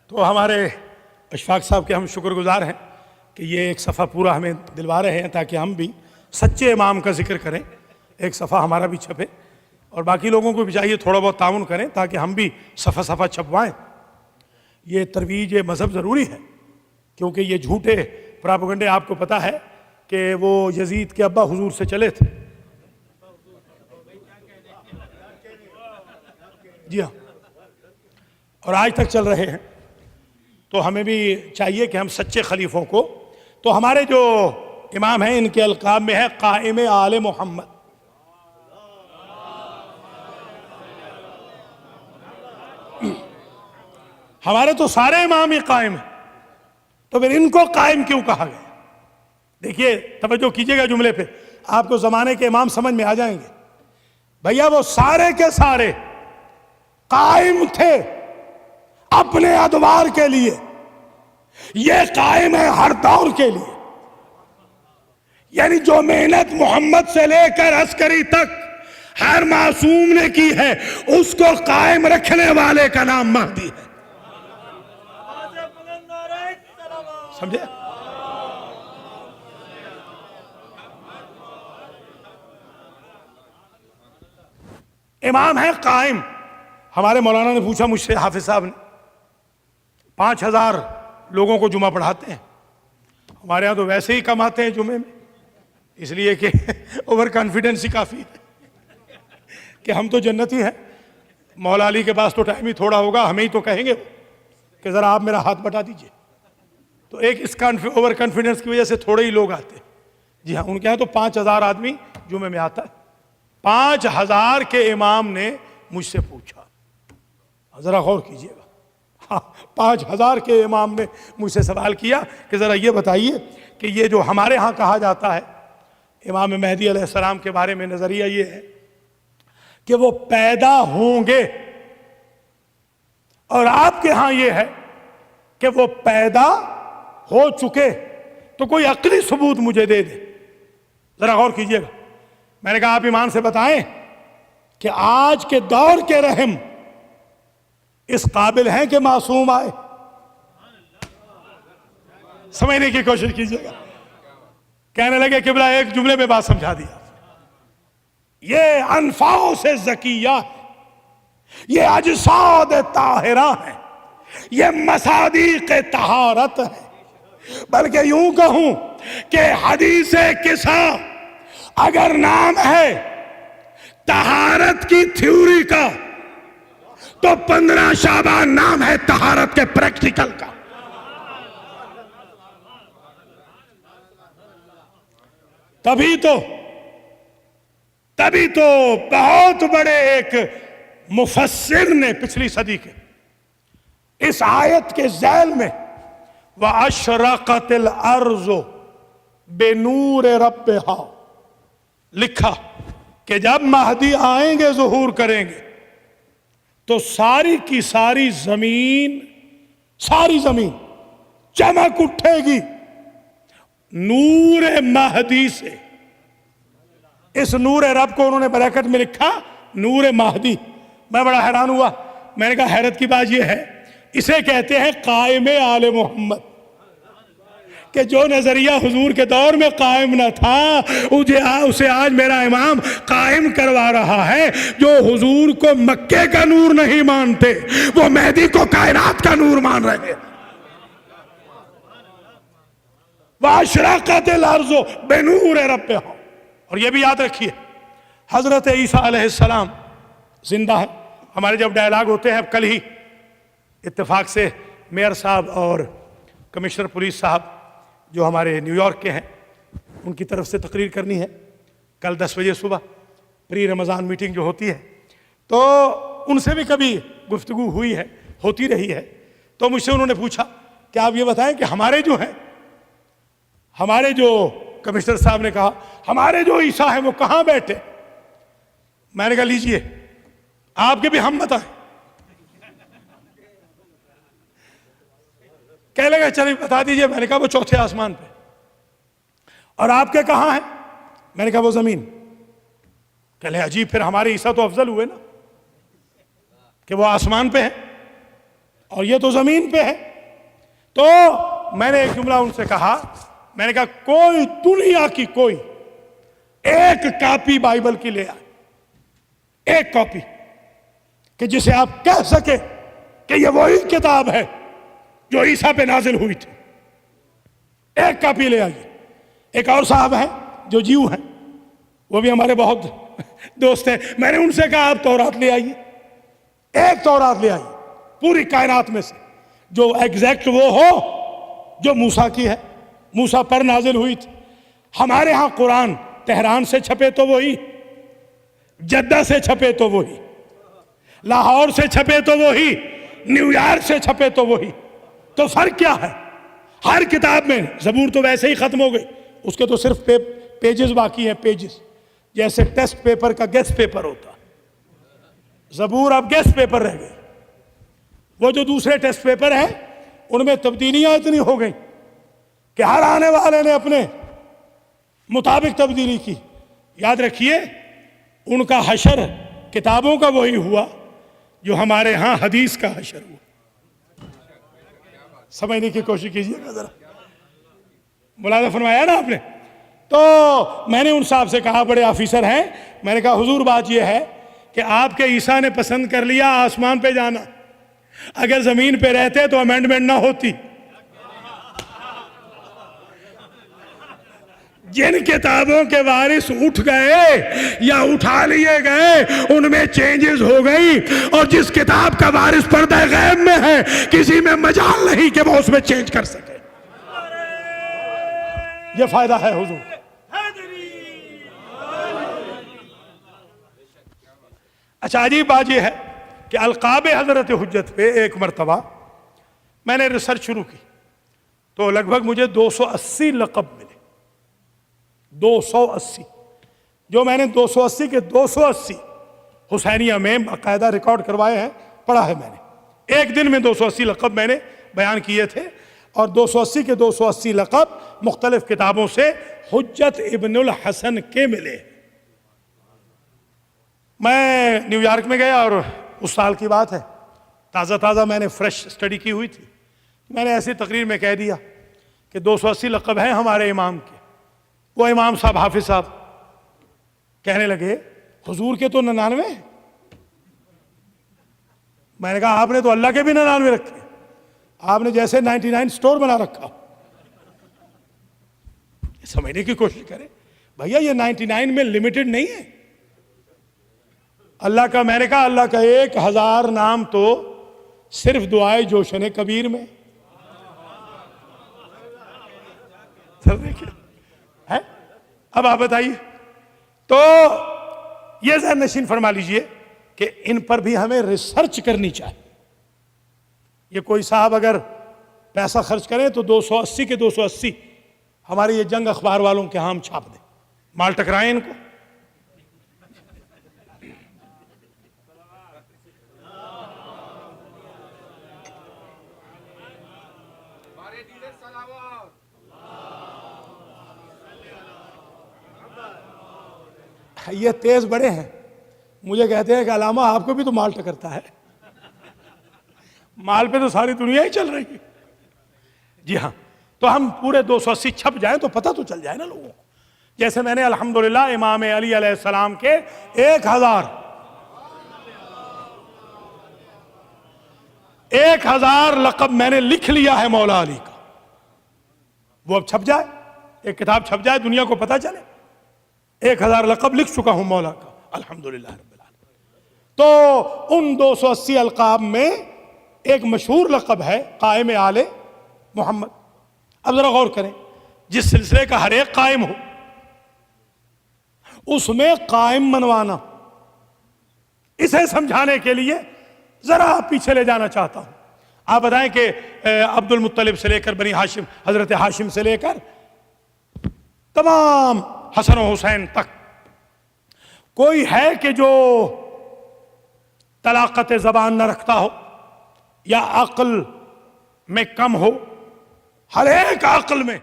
تو ہمارے اشفاق صاحب کے ہم شکر گزار ہیں کہ یہ ایک صفحہ پورا ہمیں دلوا رہے ہیں تاکہ ہم بھی سچے امام کا ذکر کریں، ایک صفحہ ہمارا بھی چھپے اور باقی لوگوں کو بھی چاہیے تھوڑا بہت تعاون کریں تاکہ ہم بھی صفحہ چھپوائیں۔ یہ ترویج مذہب ضروری ہے کیونکہ یہ جھوٹے پراپیگنڈے آپ کو پتہ ہے کہ وہ یزید کے ابا حضور سے چلے تھے، جی ہاں، اور آج تک چل رہے ہیں۔ تو ہمیں بھی چاہیے کہ ہم سچے خلیفوں کو، تو ہمارے جو امام ہیں ان کے القاب میں ہے قائم آل محمد۔ ہمارے تو سارے امام ہی قائم ہیں، تو پھر ان کو قائم کیوں کہا گیا؟ دیکھیے توجہ کیجئے گا جملے پہ، آپ کو زمانے کے امام سمجھ میں آ جائیں گے۔ بھیا وہ سارے کے سارے قائم تھے اپنے ادوار کے لیے، یہ قائم ہے ہر دور کے لیے، یعنی جو محنت محمد سے لے کر عسکری تک ہر معصوم نے کی ہے اس کو قائم رکھنے والے کا نام مہدی ہے، سمجھے؟ امام ہے قائم۔ ہمارے مولانا نے پوچھا مجھ سے، حافظ صاحب نے، 5000 لوگوں کو جمعہ پڑھاتے ہیں، ہمارے ہاں تو ویسے ہی کم آتے ہیں جمعے میں، اس لیے کہ اوور کانفیڈنس ہی کافی ہے کہ ہم تو جنتی ہیں، مولا علی کے پاس تو ٹائم ہی تھوڑا ہوگا، ہمیں ہی تو کہیں گے کہ ذرا آپ میرا ہاتھ بٹا دیجئے، تو ایک اس اوور کانفیڈنس کی وجہ سے تھوڑے ہی لوگ آتے ہیں۔ جی ہاں، ان کے ہاں تو 5000 آدمی جمعے میں آتا ہے۔ 5000 کے امام نے مجھ سے پوچھا، ذرا غور کیجئے گا، 5000 کے امام نے مجھ سے سوال کیا کہ ذرا یہ بتائیے کہ یہ جو ہمارے ہاں کہا جاتا ہے امام مہدی علیہ السلام کے بارے میں، نظریہ یہ ہے کہ وہ پیدا ہوں گے، اور آپ کے ہاں یہ ہے کہ وہ پیدا ہو چکے، تو کوئی عقلی ثبوت مجھے دے دے، ذرا غور کیجئے گا۔ میں نے کہا آپ ایمان سے بتائیں کہ آج کے دور کے رحم اس قابل ہیں کہ معصوم آئے؟ سمجھنے کی کوشش کیجئے گا۔ کہنے لگے قبلہ ایک جملے میں بات سمجھا دیا، یہ انفاس زکیہ، یہ اجساد طاہرہ ہیں، یہ مصادیق طہارت ہے، بلکہ یوں کہوں کہ حدیث کسا اگر نام ہے طہارت کی تھیوری کا تو 15 شعبان نام ہے طہارت کے پریکٹیکل کا۔ تبھی تو بہت بڑے ایک مفسر نے پچھلی صدی کے اس آیت کے ذیل میں وَأَشْرَقَتِ الْأَرْضُ بِنُورِ رَبِّهَا لکھا کہ جب مہدی آئیں گے، ظہور کریں گے، تو ساری کی ساری زمین چمک اٹھے گی نور مہدی سے۔ اس نور رب کو انہوں نے بریکٹ میں لکھا نور مہدی۔ میں بڑا حیران ہوا، میں نے کہا حیرت کی بات یہ ہے، اسے کہتے ہیں قائم آل محمد، کہ جو نظریہ حضور کے دور میں قائم نہ تھا اسے آج میرا امام قائم کروا رہا ہے۔ جو حضور کو مکے کا نور نہیں مانتے وہ مہدی کو کائنات کا نور مان رہے ہیں۔ وَأَشْرَقَتِ الْأَرْضُ بِنُورِ رَبِّهَا۔ اور یہ بھی یاد رکھیے حضرت عیسیٰ علیہ السلام زندہ ہے۔ ہمارے جب ڈائلاگ ہوتے ہیں، اب کل ہی اتفاق سے میئر صاحب اور کمشنر پولیس صاحب جو ہمارے نیو یارک کے ہیں ان کی طرف سے تقریر کرنی ہے کل 10 بجے صبح، پری رمضان میٹنگ جو ہوتی ہے، تو ان سے بھی کبھی گفتگو ہوتی رہی ہے، تو مجھ سے انہوں نے پوچھا کہ آپ یہ بتائیں کہ ہمارے جو کمشنر صاحب نے کہا ہمارے جو عیسیٰ ہیں وہ کہاں بیٹھے؟ میں نے کہا لیجئے آپ کے بھی ہم بتائیں۔ کہنے لگا چلیں بتا دیجئے۔ میں نے کہا وہ چوتھے آسمان پہ۔ اور آپ کے کہاں ہیں؟ میں نے کہا وہ زمین۔ کہلے عجیب، پھر ہمارے عیسیٰ تو افضل ہوئے نا کہ وہ آسمان پہ ہے اور یہ تو زمین پہ ہے۔ تو میں نے ایک جملہ ان سے کہا، میں نے کہا کوئی دنیا کی کوئی ایک کاپی بائبل کی لے آئے، ایک کاپی کہ جسے آپ کہہ سکے کہ یہ وہی کتاب ہے جو عیسیٰ پہ نازل ہوئی تھی، ایک کاپی لے آئیے۔ ایک اور صاحب ہیں جو جیو ہیں، وہ بھی ہمارے بہت دوست ہیں، میں نے ان سے کہا آپ تورات لے آئیے، ایک تورات لے آئیے پوری کائنات میں سے جو ایگزیکٹ وہ ہو جو موسیٰ کی ہے، موسیٰ پر نازل ہوئی تھی۔ ہمارے ہاں قرآن تہران سے چھپے تو وہی، جدہ سے چھپے تو وہی، لاہور سے چھپے تو وہی، نیو یارک سے چھپے تو وہی۔ تو فرق کیا ہے؟ ہر کتاب میں، زبور تو ویسے ہی ختم ہو گئی، اس کے تو صرف پیجز باقی ہیں، پیجز، جیسے ٹیسٹ پیپر کا گیس پیپر ہوتا، زبور اب گیس پیپر رہ گئی۔ وہ جو دوسرے ٹیسٹ پیپر ہیں ان میں تبدیلیاں اتنی ہو گئی کہ ہر آنے والے نے اپنے مطابق تبدیلی کی۔ یاد رکھیے ان کا حشر کتابوں کا وہی ہوا جو ہمارے ہاں حدیث کا حشر ہوا۔ سمجھنے کی کوشش کیجیے گا ذرا، ملاحظہ فرمایا نا آپ نے۔ تو میں نے ان صاحب سے کہا، بڑے آفیسر ہیں، میں نے کہا حضور بات یہ ہے کہ آپ کے عیسیٰ نے پسند کر لیا آسمان پہ جانا، اگر زمین پہ رہتے تو امینڈمنٹ نہ ہوتی۔ جن کتابوں کے وارث اٹھ گئے یا اٹھا لیے گئے ان میں چینجز ہو گئی، اور جس کتاب کا وارث پردہ غیب میں ہے کسی میں مجال نہیں کہ وہ اس میں چینج کر سکے۔ یہ فائدہ ہے حضور۔ اچھا عجیب بات یہ ہے کہ القاب حضرت حجت پہ ایک مرتبہ میں نے ریسرچ شروع کی تو لگ بھگ مجھے 280 لقب ملے، 280، جو میں نے 280 کے 280 حسینیہ میں باقاعدہ ریکارڈ کروائے ہیں، پڑھا ہے میں نے۔ ایک دن میں 280 لقب میں نے بیان کیے تھے، اور 280 کے 280 لقب مختلف کتابوں سے حجت ابن الحسن کے ملے۔ میں نیو یارک میں گیا، اور اس سال کی بات ہے، تازہ میں نے فریش اسٹڈی کی ہوئی تھی، میں نے ایسی تقریر میں کہہ دیا کہ 280 لقب ہیں ہمارے امام کے۔ وہ امام صاحب، حافظ صاحب کہنے لگے حضور کے تو 99 ہیں۔ میں نے کہا آپ نے تو اللہ کے بھی 99 رکھے، آپ نے جیسے 99 سٹور بنا رکھا۔ سمجھنے کی کوشش کریں بھیا، یہ 99 میں لمیٹڈ نہیں ہے اللہ کا۔ میں نے کہا اللہ کا 1000 نام تو صرف دعائے جوشن کبیر میں ہے۔ اب آپ بتائیے، تو یہ ذہن نشین فرما لیجئے کہ ان پر بھی ہمیں ریسرچ کرنی چاہیے۔ یہ کوئی صاحب اگر پیسہ خرچ کریں تو 280 کے 280 ہمارے یہ جنگ اخبار والوں کے ہاں ہم چھاپ دیں، مال ٹکرائیں ان کو۔ یہ تیز بڑے ہیں، مجھے کہتے ہیں کہ علامہ آپ کو بھی تو مال ٹکرتا ہے، مال پہ تو ساری دنیا ہی چل رہی ہے۔ جی ہاں، تو ہم پورے 280 چھپ جائیں تو پتہ تو چل جائے نا لوگوں کو۔ جیسے میں نے الحمدللہ امام علی علیہ السلام کے 1000 لقب میں نے لکھ لیا ہے مولا علی کا، وہ اب چھپ جائے، ایک کتاب چھپ جائے، دنیا کو پتہ چلے 1000 لقب لکھ چکا ہوں مولا کا، الحمدللہ رب العالمین۔ تو ان 280 القاب میں ایک مشہور لقب ہے قائم آل محمد۔ اب ذرا غور کریں، جس سلسلے کا ہر ایک قائم ہو اس میں قائم منوانا، اسے سمجھانے کے لیے ذرا پیچھے لے جانا چاہتا ہوں۔ آپ بتائیں کہ عبد المطلب سے لے کر بنی ہاشم، حضرت ہاشم سے لے کر تمام حسن و حسین تک، کوئی ہے کہ جو طلاقت زبان نہ رکھتا ہو یا عقل میں کم ہو؟ ہر ایک عقل میں